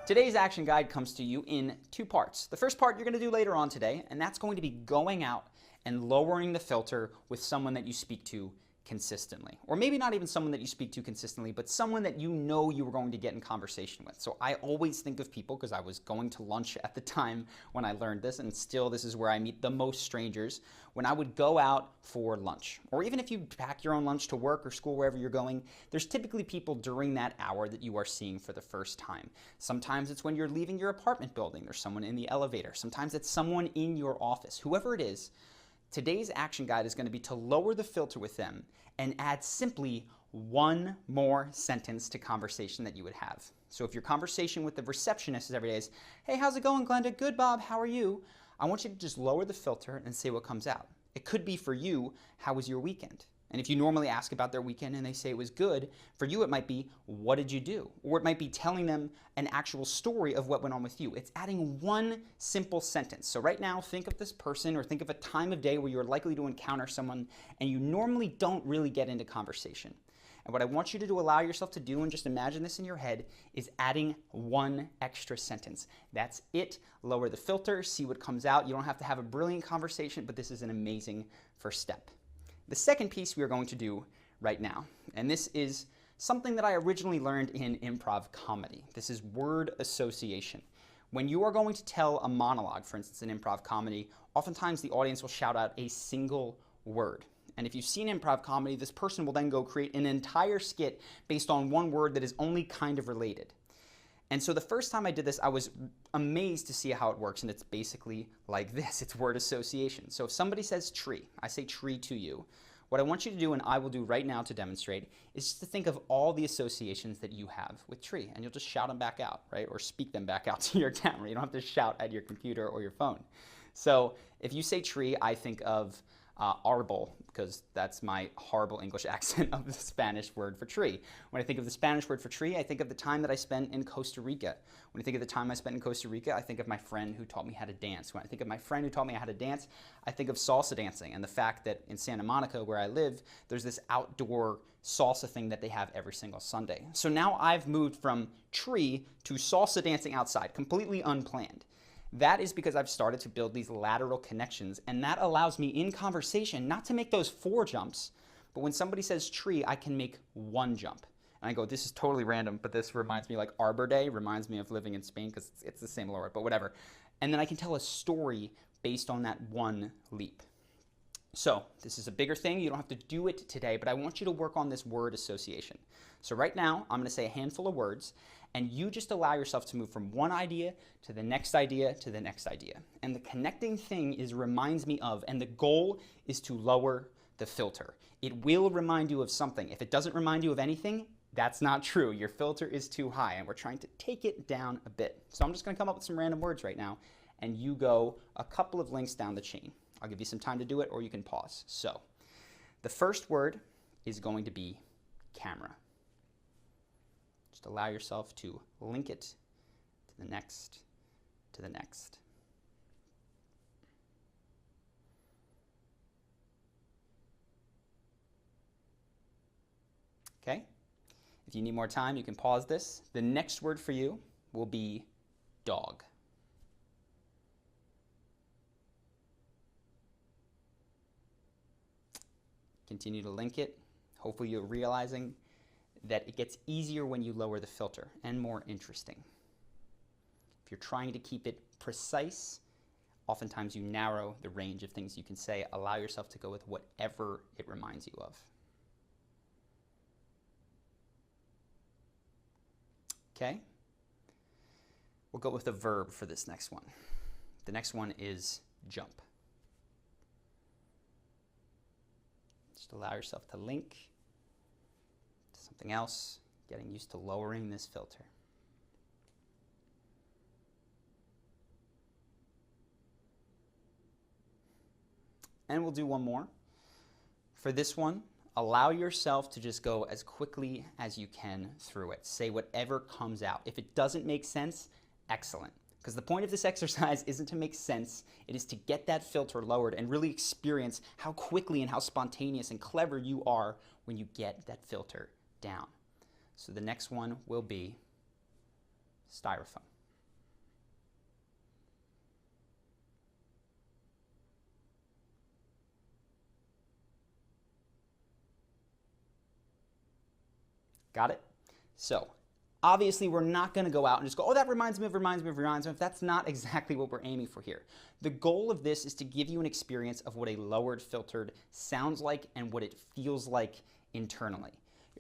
Today's action guide comes to you in two parts. The first part you're going to do later on today, and that's going to be going out and lowering the filter with someone that you speak to consistently. Or maybe not even someone that you speak to consistently, but someone that you know you were going to get in conversation with. So I always think of people, because I was going to lunch at the time when I learned this, and still this is where I meet the most strangers, when I would go out for lunch. Or even if you pack your own lunch to work or school, wherever you're going, there's typically people during that hour that you are seeing for the first time. Sometimes it's when you're leaving your apartment building. There's someone in the elevator. Sometimes it's someone in your office. Whoever it is, today's action guide is going to be to lower the filter with them and add simply one more sentence to conversation that you would have. So if your conversation with the receptionist every day is, "Hey, how's it going, Glenda? Good, Bob. How are you?" I want you to just lower the filter and say what comes out. It could be for you, "How was your weekend?" And if you normally ask about their weekend and they say it was good, for you it might be, "What did you do?" Or it might be telling them an actual story of what went on with you. It's adding one simple sentence. So right now, think of this person, or think of a time of day where you're likely to encounter someone and you normally don't really get into conversation. And what I want you to do, allow yourself to do, and just imagine this in your head, is adding one extra sentence. That's it. Lower the filter, see what comes out. You don't have to have a brilliant conversation, but this is an amazing first step. The second piece we are going to do right now, and this is something that I originally learned in improv comedy. This is word association. When you are going to tell a monologue, for instance, in improv comedy, oftentimes the audience will shout out a single word. And if you've seen improv comedy, this person will then go create an entire skit based on one word that is only kind of related. And so the first time I did this, I was amazed to see how it works, and it's basically like this. It's word association. So if somebody says tree, I say tree to you. What I want you to do, and I will do right now to demonstrate, is just to think of all the associations that you have with tree, and you'll just shout them back out, right? Or speak them back out to your camera. You don't have to shout at your computer or your phone. So if you say tree, I think of arbol, because that's my horrible English accent of the Spanish word for tree. When I think of the Spanish word for tree, I think of the time that I spent in Costa Rica. When I think of the time I spent in Costa Rica, I think of my friend who taught me how to dance. When I think of my friend who taught me how to dance, I think of salsa dancing and the fact that in Santa Monica, where I live, there's this outdoor salsa thing that they have every single Sunday. So now I've moved from tree to salsa dancing outside, completely unplanned. That is because I've started to build these lateral connections, and that allows me in conversation not to make those 4 jumps, but when somebody says tree, I can make 1 jump. And I go, this is totally random, but this reminds me, like Arbor Day reminds me of living in Spain, because it's the same word, but whatever. And then I can tell a story based on that 1 leap. So this is a bigger thing. You don't have to do it today, but I want you to work on this word association. So right now, I'm going to say a handful of words, and you just allow yourself to move from one idea to the next idea to the next idea. And the connecting thing is reminds me of, and the goal is to lower the filter. It will remind you of something. If it doesn't remind you of anything, that's not true. Your filter is too high, and we're trying to take it down a bit. So I'm just going to come up with some random words right now, and you go a couple of links down the chain. I'll give you some time to do it, or you can pause. So the first word is going to be camera. Just allow yourself to link it to the next, to the next. Okay? If you need more time, you can pause this. The next word for you will be dog. Continue to link it. Hopefully you're realizing that it gets easier when you lower the filter and more interesting. If you're trying to keep it precise, oftentimes you narrow the range of things you can say. Allow yourself to go with whatever it reminds you of. Okay? We'll go with a verb for this next one. The next one is jump. Just allow yourself to link to something else, getting used to lowering this filter. And we'll do one more. For this one, allow yourself to just go as quickly as you can through it. Say whatever comes out. If it doesn't make sense, excellent. Because the point of this exercise isn't to make sense, it is to get that filter lowered and really experience how quickly and how spontaneous and clever you are when you get that filter down. So the next one will be styrofoam. Got it? So obviously, we're not going to go out and just go, oh, that reminds me of, reminds me of, reminds me of. That's not exactly what we're aiming for here. The goal of this is to give you an experience of what a lowered filtered sounds like and what it feels like internally.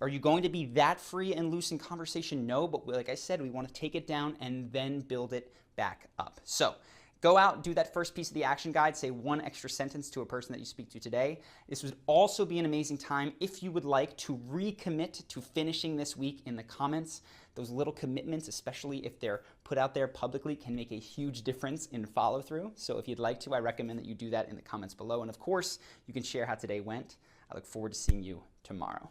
Are you going to be that free and loose in conversation? No, but like I said, we want to take it down and then build it back up. So go out, do that first piece of the action guide, say one extra sentence to a person that you speak to today. This would also be an amazing time if you would like to recommit to finishing this week in the comments. Those little commitments, especially if they're put out there publicly, can make a huge difference in follow through. So if you'd like to, I recommend that you do that in the comments below. And of course, you can share how today went. I look forward to seeing you tomorrow.